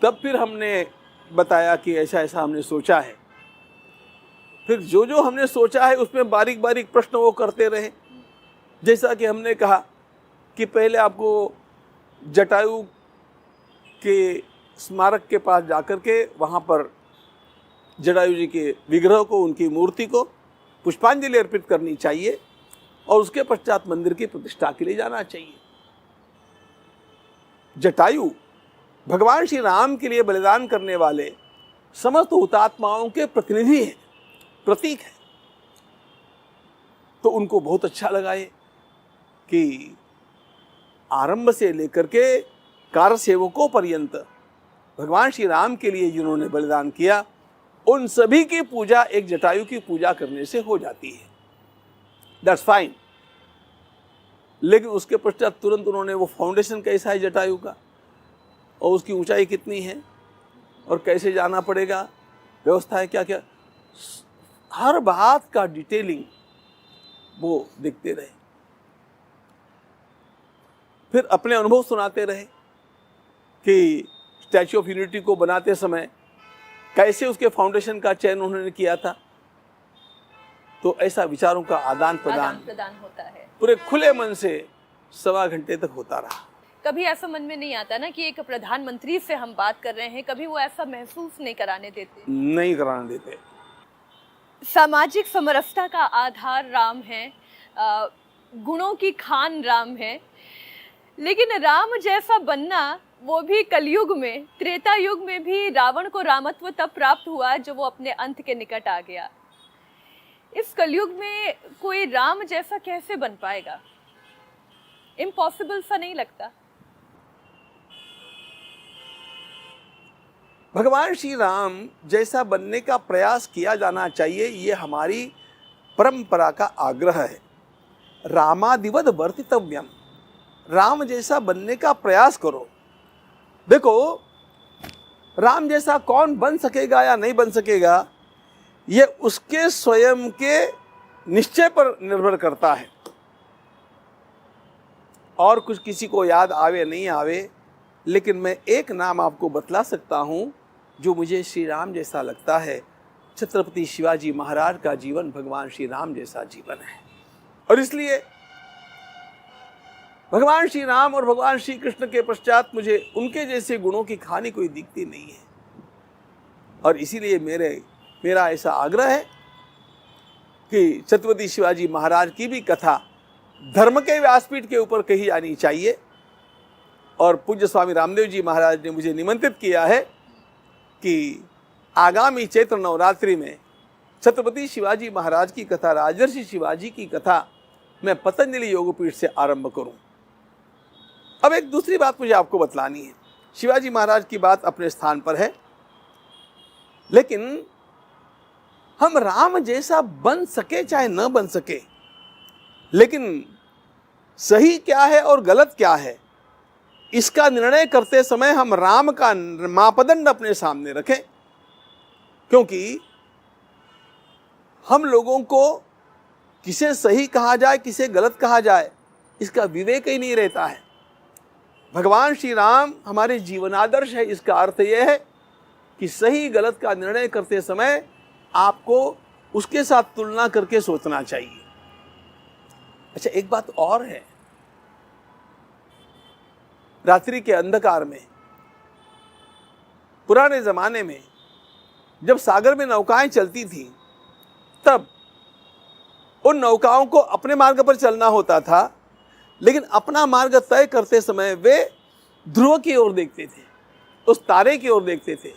[SPEAKER 2] तब फिर हमने बताया कि ऐसा ऐसा हमने सोचा है। फिर जो जो हमने सोचा है उसमें बारीक बारीक प्रश्न वो करते रहे। जैसा कि हमने कहा कि पहले आपको जटायु के स्मारक के पास जाकर के वहाँ पर जटायु जी के विग्रह को, उनकी मूर्ति को पुष्पांजलि अर्पित करनी चाहिए और उसके पश्चात मंदिर की प्रतिष्ठा के लिए जाना चाहिए। जटायु भगवान श्री राम के लिए बलिदान करने वाले समस्त हुतात्माओं के प्रतिनिधि हैं, प्रतीक है। तो उनको बहुत अच्छा लगा ये कि आरंभ से लेकर के कार सेवकों पर्यंत भगवान श्री राम के लिए जिन्होंने बलिदान किया, उन सभी की पूजा एक जटायु की पूजा करने से हो जाती है। That's fine. लेकिन उसके पश्चात तुरंत उन्होंने वो फाउंडेशन कैसा है जटायु का और उसकी ऊंचाई कितनी है और कैसे जाना पड़ेगा, व्यवस्था है क्या क्या, हर बात का डिटेलिंग वो देखते रहे। फिर अपने अनुभव सुनाते रहे कि स्टैच्यू ऑफ यूनिटी को बनाते समय कैसे उसके फाउंडेशन का चयन उन्होंने किया था। तो ऐसा विचारों का आदान प्रदान
[SPEAKER 1] होता है,
[SPEAKER 2] पूरे खुले मन से 1.25 घंटे तक होता रहा।
[SPEAKER 1] कभी ऐसा मन में नहीं आता ना कि एक प्रधानमंत्री से हम बात कर रहे हैं, कभी वो ऐसा महसूस नहीं कराने देते। सामाजिक समरसता का आधार राम है, गुणों की खान राम है, लेकिन राम जैसा बनना वो भी कलयुग में, त्रेता युग में भी रावण को रामत्व तब प्राप्त हुआ जब वो अपने अंत के निकट आ गया। इस कलयुग में कोई राम जैसा कैसे बन पाएगा? इम्पॉसिबल सा नहीं लगता?
[SPEAKER 2] भगवान श्री राम जैसा बनने का प्रयास किया जाना चाहिए, ये हमारी परंपरा का आग्रह है। रामादिवद वर्तितव्यम, राम जैसा बनने का प्रयास करो। देखो, राम जैसा कौन बन सकेगा या नहीं बन सकेगा, ये उसके स्वयं के निश्चय पर निर्भर करता है। और कुछ किसी को याद आवे नहीं आवे, लेकिन मैं एक नाम आपको बतला सकता हूँ जो मुझे श्री राम जैसा लगता है। छत्रपति शिवाजी महाराज का जीवन भगवान श्री राम जैसा जीवन है, और इसलिए भगवान श्री राम और भगवान श्री कृष्ण के पश्चात मुझे उनके जैसे गुणों की कहानी कोई दिखती नहीं है। और इसीलिए मेरा ऐसा आग्रह है कि छत्रपति शिवाजी महाराज की भी कथा धर्म के व्यासपीठ के ऊपर कही जानी चाहिए। और पूज्य स्वामी रामदेव जी महाराज ने मुझे निमंत्रित किया है कि आगामी चैत्र नवरात्रि में छत्रपति शिवाजी महाराज की कथा, राजर्षि शिवाजी की कथा मैं पतंजलि योगपीठ से आरंभ करूं। अब एक दूसरी बात मुझे आपको बतलानी है। शिवाजी महाराज की बात अपने स्थान पर है, लेकिन हम राम जैसा बन सके चाहे न बन सके, लेकिन सही क्या है और गलत क्या है, इसका निर्णय करते समय हम राम का मापदंड अपने सामने रखें। क्योंकि हम लोगों को किसे सही कहा जाए, किसे गलत कहा जाए, इसका विवेक ही नहीं रहता है। भगवान श्री राम हमारे जीवनादर्श है। इसका अर्थ यह है कि सही गलत का निर्णय करते समय आपको उसके साथ तुलना करके सोचना चाहिए। अच्छा, एक बात और है। रात्रि के अंधकार में, पुराने जमाने में जब सागर में नौकाएं चलती थी, तब उन नौकाओं को अपने मार्ग पर चलना होता था, लेकिन अपना मार्ग तय करते समय वे ध्रुव की ओर देखते थे, उस तारे की ओर देखते थे।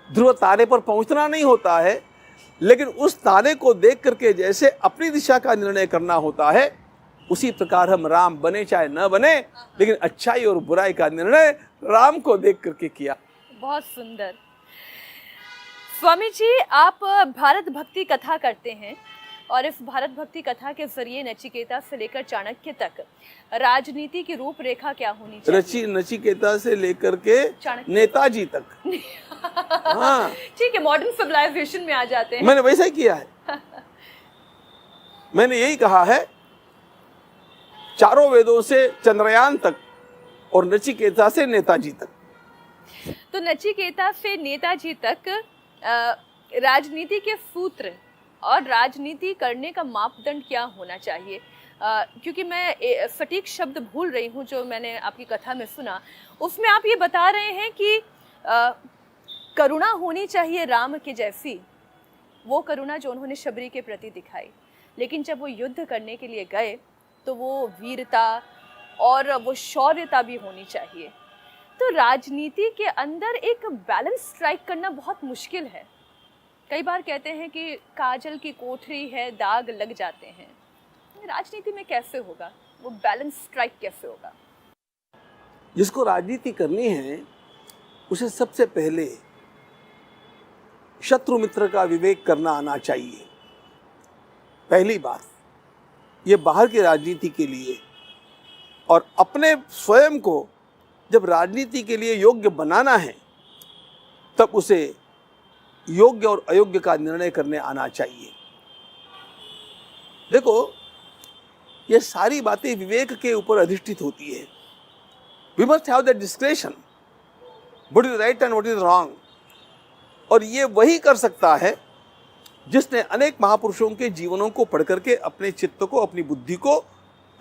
[SPEAKER 2] ध्रुव तारे पर पहुंचना नहीं होता है, लेकिन उस तारे को देख करके जैसे अपनी दिशा का निर्णय करना होता है, उसी प्रकार हम राम बने चाहे न बने, लेकिन अच्छाई और बुराई का निर्णय राम को देख करके किया।
[SPEAKER 1] बहुत सुंदर। स्वामी जी, आप भारत भक्ति कथा करते हैं, और इस भारत भक्ति कथा के जरिए नचिकेता से लेकर चाणक्य तक राजनीति की रूपरेखा क्या होनी चाहिए?
[SPEAKER 2] नचिकेता से लेकर के नेताजी तक। हाँ,
[SPEAKER 1] ठीक है, मॉडर्न सिविलाइजेशन में आ जाते हैं।
[SPEAKER 2] मैंने वैसा ही किया है। मैंने यही कहा है, चारों वेदों से चंद्रयान तक और नचिकेता से नेताजी तक।
[SPEAKER 1] तो नचिकेता से नेताजी तक राजनीति के सूत्र और राजनीति करने का मापदंड क्या होना चाहिए? क्योंकि मैं सटीक शब्द भूल रही हूँ जो मैंने आपकी कथा में सुना, उसमें आप ये बता रहे हैं कि करुणा होनी चाहिए राम के जैसी, वो करुणा जो उन्होंने शबरी के प्रति दिखाई, लेकिन जब वो युद्ध करने के लिए गए तो वो वीरता और वो शौर्यता भी होनी चाहिए। तो राजनीति के अंदर एक बैलेंस स्ट्राइक करना बहुत मुश्किल है। कई बार कहते हैं कि काजल की कोठरी है, दाग लग जाते हैं। राजनीति में कैसे होगा वो बैलेंस स्ट्राइक, कैसे होगा?
[SPEAKER 2] जिसको राजनीति करनी है उसे सबसे पहले शत्रु मित्र का विवेक करना आना चाहिए। पहली बात ये बाहर की राजनीति के लिए, और अपने स्वयं को जब राजनीति के लिए योग्य बनाना है तब उसे योग्य और अयोग्य का निर्णय करने आना चाहिए। देखो, ये सारी बातें विवेक के ऊपर अधिष्ठित होती है। We must have that discretion, what is right and what is wrong. और ये वही कर सकता है जिसने अनेक महापुरुषों के जीवनों को पढ़ करके अपने चित्त को, अपनी बुद्धि को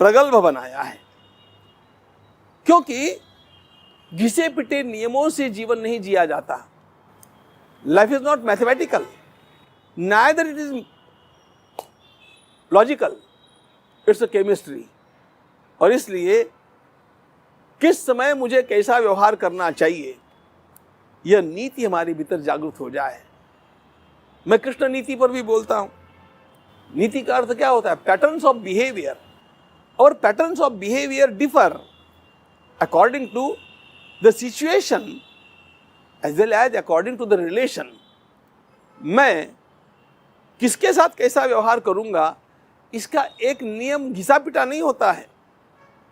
[SPEAKER 2] प्रगल्भ बनाया है। क्योंकि घिसे पिटे नियमों से जीवन नहीं जिया जाता। Life is not mathematical, neither it is logical, it's a chemistry. और इसलिए किस समय मुझे कैसा व्यवहार करना चाहिए, यह नीति हमारे भीतर जागृत हो जाए। मैं कृष्ण नीति पर भी बोलता हूं। नीति का अर्थ क्या होता है? Patterns of behaviour. और patterns of behaviour differ according to the situation as well as according to the relation। मैं किसके साथ कैसा व्यवहार करूंगा इसका एक नियम घिसा पिटा नहीं होता है।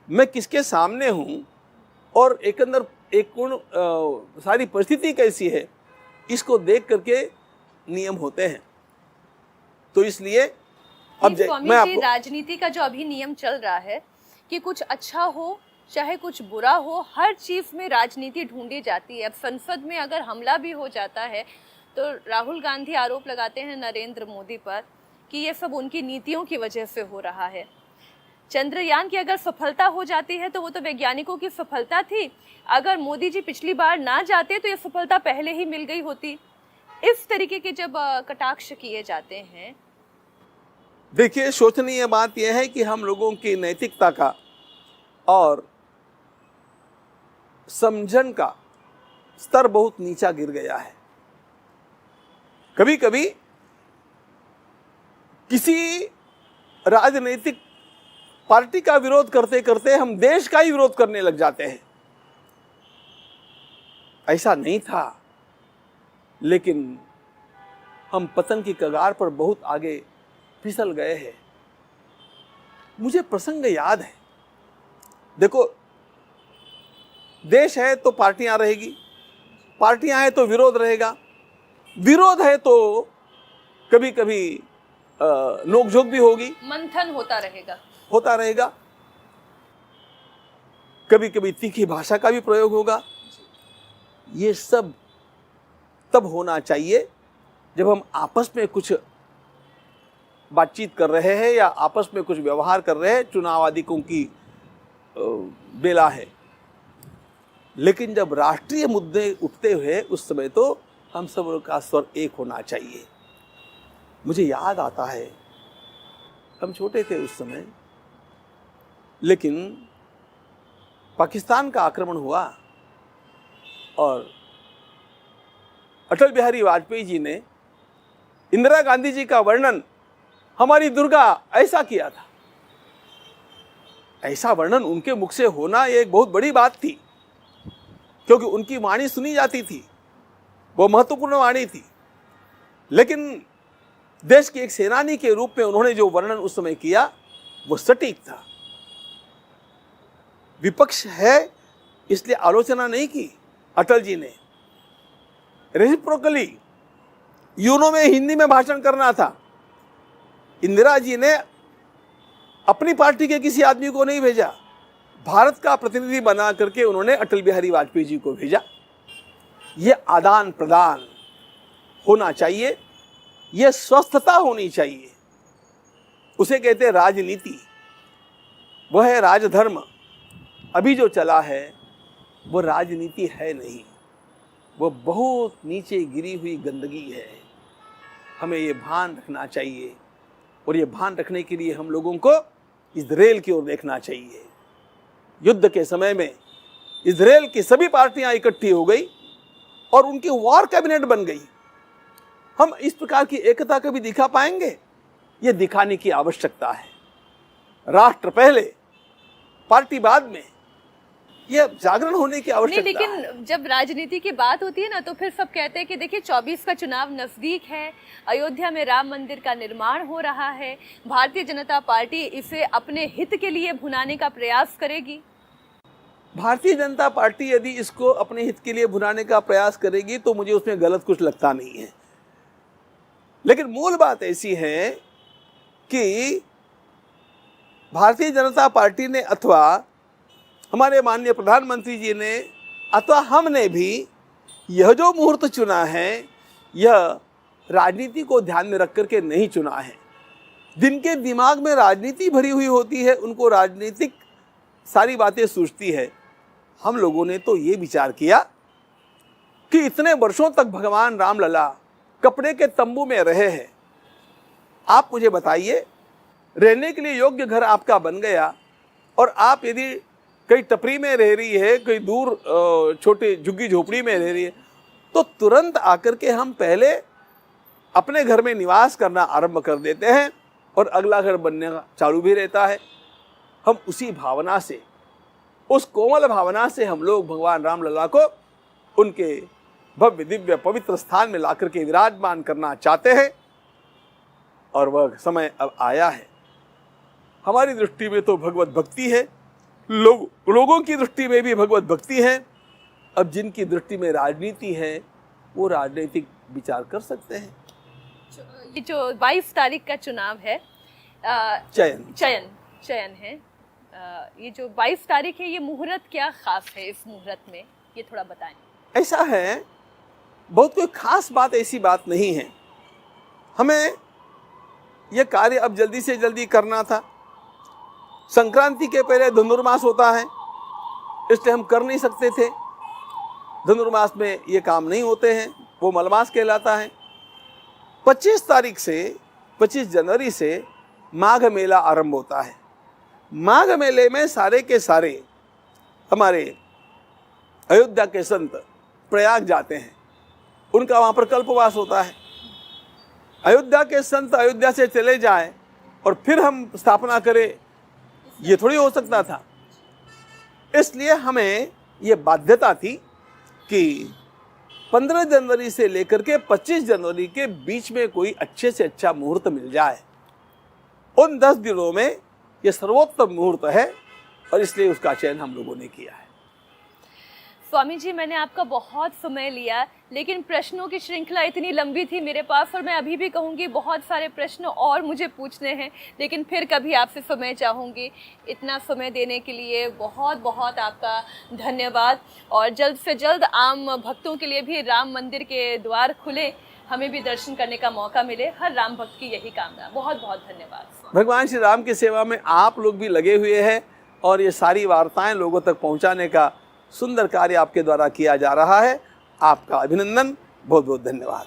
[SPEAKER 2] मैं किसके सामने हूं और एक अंदर एक सारी परिस्थिति कैसी है, इसको देख करके नियम होते हैं। तो इसलिए अब
[SPEAKER 1] स्वामी जी, राजनीति का जो अभी नियम चल रहा है कि कुछ अच्छा हो चाहे कुछ बुरा हो, हर चीज में राजनीति ढूंढी जाती है। अब संसद में अगर हमला भी हो जाता है तो राहुल गांधी आरोप लगाते हैं नरेंद्र मोदी पर कि ये सब उनकी नीतियों की वजह से हो रहा है। चंद्रयान की अगर सफलता हो जाती है तो वो तो वैज्ञानिकों की सफलता थी। अगर मोदी जी पिछली बार ना जाते तो ये सफलता पहले ही मिल गई होती। इस तरीके के जब कटाक्ष किए जाते हैं,
[SPEAKER 2] देखिए, सोचनीय बात यह है कि हम लोगों की नैतिकता का और समझन का स्तर बहुत नीचा गिर गया है। कभी कभी किसी राजनीतिक पार्टी का विरोध करते करते हम देश का ही विरोध करने लग जाते हैं। ऐसा नहीं था, लेकिन हम पतन की कगार पर बहुत आगे फिसल गए हैं। मुझे प्रसंग याद है। देखो, देश है तो पार्टियां रहेगी, पार्टियां हैं तो विरोध रहेगा, विरोध है तो कभी कभी नोकझोंक भी होगी,
[SPEAKER 1] मंथन होता रहेगा,
[SPEAKER 2] कभी कभी तीखी भाषा का भी प्रयोग होगा। ये सब तब होना चाहिए जब हम आपस में कुछ बातचीत कर रहे हैं या आपस में कुछ व्यवहार कर रहे हैं, चुनाव आदिकों की बेला है। लेकिन जब राष्ट्रीय मुद्दे उठते हुए, उस समय तो हम सब का स्वर एक होना चाहिए। मुझे याद आता है, हम छोटे थे उस समय, लेकिन पाकिस्तान का आक्रमण हुआ और अटल बिहारी वाजपेयी जी ने इंदिरा गांधी जी का वर्णन हमारी दुर्गा ऐसा किया था। ऐसा वर्णन उनके मुख से होना एक बहुत बड़ी बात थी, क्योंकि उनकी वाणी सुनी जाती थी, वो महत्वपूर्ण वाणी थी। लेकिन देश के एक सेनानी के रूप में उन्होंने जो वर्णन उस समय किया वो सटीक था। विपक्ष है इसलिए आलोचना नहीं की अटल जी ने। रेसिप्रोकली यूनो में हिंदी में भाषण करना था। इंदिरा जी ने अपनी पार्टी के किसी आदमी को नहीं भेजा, भारत का प्रतिनिधि बना करके उन्होंने अटल बिहारी वाजपेयी जी को भेजा। यह आदान प्रदान होना चाहिए, यह स्वस्थता होनी चाहिए। उसे कहते हैं राजनीति, वह है राजधर्म। अभी जो चला है वो राजनीति है नहीं, वो बहुत नीचे गिरी हुई गंदगी है। हमें ये भान रखना चाहिए, और ये भान रखने के लिए हम लोगों को इजराइल की ओर देखना चाहिए। युद्ध के समय में इजराइल की सभी पार्टियां इकट्ठी हो गई और उनकी वॉर कैबिनेट बन गई। हम इस प्रकार की एकता कभी दिखा पाएंगे? ये दिखाने की आवश्यकता है। राष्ट्र पहले, पार्टी बाद में, यह जागरण होने की आवश्यकता
[SPEAKER 1] नहीं, लेकिन जब राजनीति की बात होती है ना, तो फिर सब कहते हैं कि देखिए 24 का चुनाव नजदीक है, अयोध्या में राम मंदिर का निर्माण हो रहा है, भारतीय जनता पार्टी इसे अपने हित के लिए भुनाने का प्रयास करेगी।
[SPEAKER 2] भारतीय जनता पार्टी यदि इसको अपने हित के लिए भुनाने का प्रयास करेगी तो मुझे उसमें गलत कुछ लगता नहीं है। लेकिन मूल बात ऐसी है कि भारतीय जनता पार्टी ने अथवा हमारे माननीय प्रधानमंत्री जी ने अथवा हमने भी यह जो मुहूर्त चुना है, यह राजनीति को ध्यान में रख करके नहीं चुना है। जिनके दिमाग में राजनीति भरी हुई होती है, उनको राजनीतिक सारी बातें सूझती है। हम लोगों ने तो ये विचार किया कि इतने वर्षों तक भगवान रामलला कपड़े के तंबू में रहे हैं। आप मुझे बताइए, रहने के लिए योग्य घर आपका बन गया और आप यदि कहीं टपरी में रह रही है, कहीं दूर छोटी झुग्गी झोपड़ी में रह रही है, तो तुरंत आकर के हम पहले अपने घर में निवास करना आरंभ कर देते हैं और अगला घर बनने का चालू भी रहता है। हम उसी भावना से, उस कोमल भावना से हम लोग भगवान रामलला को उनके भव्य दिव्य पवित्र स्थान में लाकर के विराजमान करना चाहते हैं। और वह समय अब आया है। हमारी दृष्टि में तो भगवत भक्ति है, लोगों की दृष्टि में भी भगवत भक्ति है। अब जिनकी दृष्टि में राजनीति है वो राजनीतिक विचार कर सकते हैं।
[SPEAKER 1] ये जो 22 तारीख का चुनाव है, चयन है, ये जो 22 तारीख है, ये मुहूर्त क्या खास है इस मुहूर्त में, ये थोड़ा बताएं।
[SPEAKER 2] ऐसा है, बहुत कोई खास बात ऐसी बात नहीं है। हमें यह कार्य अब जल्दी से जल्दी करना था। संक्रांति के पहले धनुर्मास होता है, इसलिए हम कर नहीं सकते थे। धनुर्मास में ये काम नहीं होते हैं, वो मलमास कहलाता है। 25 तारीख से 25 जनवरी से माघ मेला आरंभ होता है। माघ मेले में सारे के सारे हमारे अयोध्या के संत प्रयाग जाते हैं, उनका वहाँ पर कल्पवास होता है। अयोध्या के संत अयोध्या से चले जाएं और फिर हम स्थापना करें, ये थोड़ी हो सकता था। इसलिए हमें ये बाध्यता थी कि 15 जनवरी से लेकर के 25 जनवरी के बीच में कोई अच्छे से अच्छा मुहूर्त मिल जाए। उन 10 दिनों में यह सर्वोत्तम मुहूर्त है और इसलिए उसका चयन हम लोगों ने किया है।
[SPEAKER 1] स्वामी जी, मैंने आपका बहुत समय लिया, लेकिन प्रश्नों की श्रृंखला इतनी लंबी थी मेरे पास, और मैं अभी भी कहूँगी बहुत सारे प्रश्न और मुझे पूछने हैं, लेकिन फिर कभी आपसे समय चाहूँगी। इतना समय देने के लिए बहुत बहुत आपका धन्यवाद, और जल्द से जल्द आम भक्तों के लिए भी राम मंदिर के द्वार खुले, हमें भी दर्शन करने का मौका मिले। हर राम भक्त की यही कामना। बहुत बहुत धन्यवाद।
[SPEAKER 2] भगवान श्री राम की सेवा में आप लोग भी लगे हुए हैं और ये सारी वार्ताएं लोगों तक पहुंचाने का सुंदर कार्य आपके द्वारा किया जा रहा है। आपका अभिनंदन, बहुत बहुत धन्यवाद।